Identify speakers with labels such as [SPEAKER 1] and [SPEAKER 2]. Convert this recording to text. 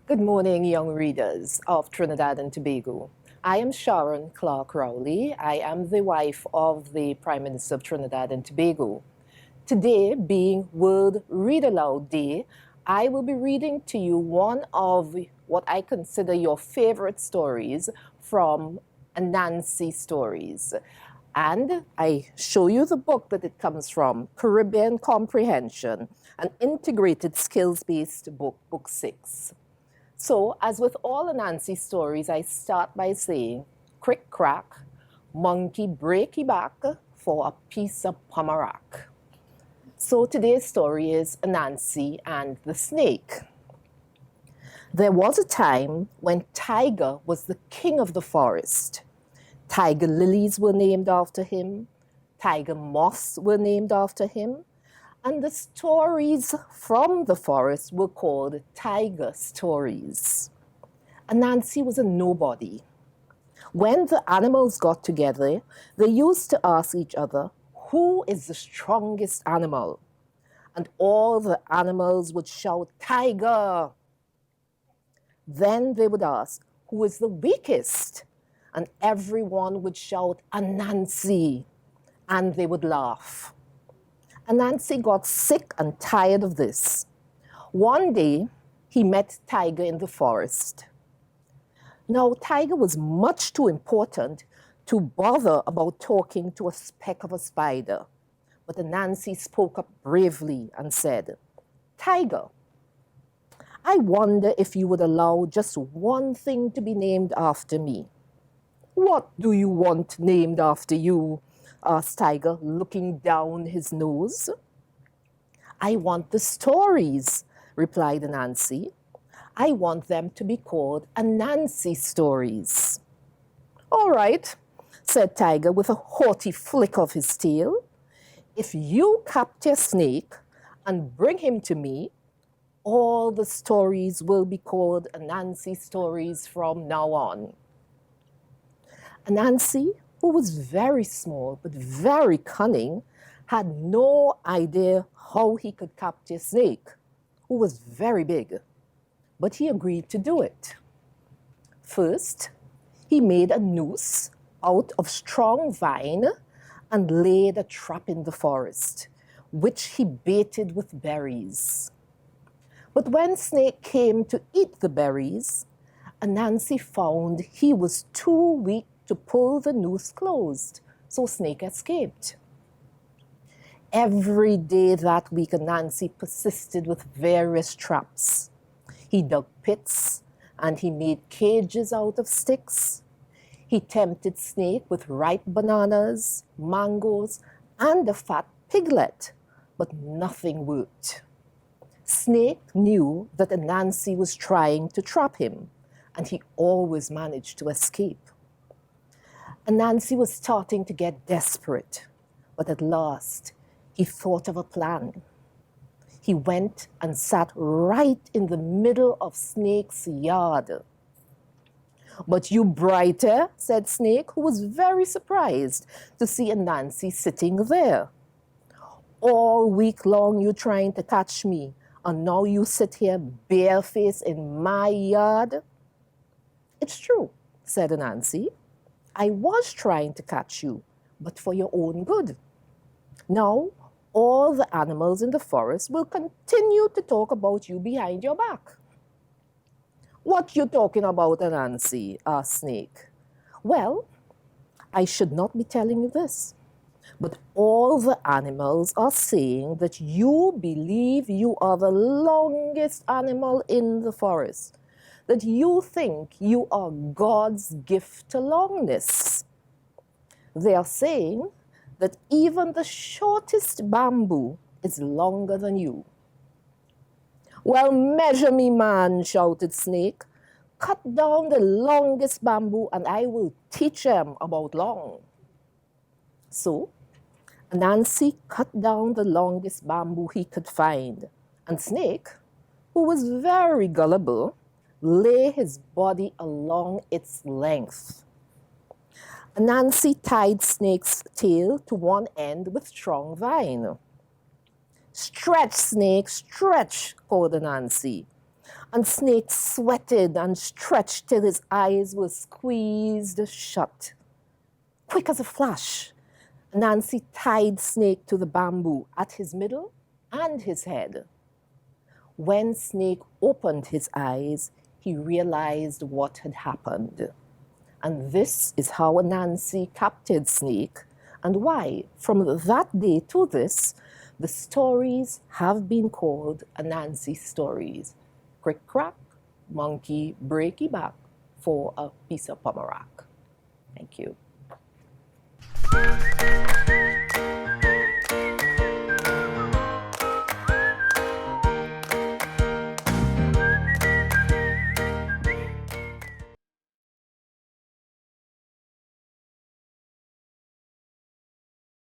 [SPEAKER 1] Good morning, young readers of Trinidad and Tobago. I am Sharon Clark Rowley. I am the wife of the Prime Minister of Trinidad and Tobago. Today, being World Read Aloud Day, I will be reading to you one of what I consider your favorite stories from Anansi Stories. And I show you the book that it comes from, Caribbean Comprehension, an integrated skills-based book, Book 6. So, as with all Anansi stories, I start by saying, crick crack, monkey breaky back for a piece of pomerac. So today's story is Anansi and the snake. There was a time when Tiger was the king of the forest. Tiger lilies were named after him, tiger moths were named after him, and the stories from the forest were called tiger stories. Anansi was a nobody. When the animals got together, they used to ask each other, who is the strongest animal? And all the animals would shout, tiger. Then they would ask, who is the weakest? And everyone would shout, Anansi. And they would laugh. Anansi got sick and tired of this. One day, he met Tiger in the forest. Now, Tiger was much too important to bother about talking to a speck of a spider. But Anansi spoke up bravely and said, Tiger, I wonder if you would allow just one thing to be named after me. What do you want named after you? Asked Tiger, looking down his nose. I want the stories, replied Anansi. I want them to be called Anansi stories. All right, said Tiger with a haughty flick of his tail. If you capture Snake and bring him to me, all the stories will be called Anansi stories from now on. Anansi, who was very small but very cunning, had no idea how he could capture Snake, who was very big, but he agreed to do it. First, he made a noose out of strong vine and laid a trap in the forest, which he baited with berries. But when Snake came to eat the berries, Anansi found he was too weak to pull the noose closed, so Snake escaped. Every day that week, Anansi persisted with various traps. He dug pits and he made cages out of sticks. He tempted Snake with ripe bananas, mangoes, and a fat piglet, but nothing worked. Snake knew that Anansi was trying to trap him, and he always managed to escape. Anansi was starting to get desperate, but at last he thought of a plan. He went and sat right in the middle of Snake's yard. But you brighter, said Snake, who was very surprised to see Anansi sitting there. All week long you trying to catch me, and now you sit here barefaced in my yard? It's true, said Anansi. I was trying to catch you, but for your own good. Now, all the animals in the forest will continue to talk about you behind your back. What you talking about, Anansi? Asked Snake. Well, I should not be telling you this, but all the animals are saying that you believe you are the longest animal in the forest, that you think you are God's gift to longness. They are saying that even the shortest bamboo is longer than you. Well, measure me, man, shouted Snake. Cut down the longest bamboo and I will teach them about long. So, Anansi cut down the longest bamboo he could find, and Snake, who was very gullible, lay his body along its length. Anansi tied Snake's tail to one end with strong vine. Stretch, Snake, stretch, called Anansi. And Snake sweated and stretched till his eyes were squeezed shut. Quick as a flash, Anansi tied Snake to the bamboo at his middle and his head. When Snake opened his eyes, he realized what had happened. And this is how Anansi captured Snake, and why, from that day to this, the stories have been called Anansi stories. Crick crack, monkey breaky back for a piece of pomerac.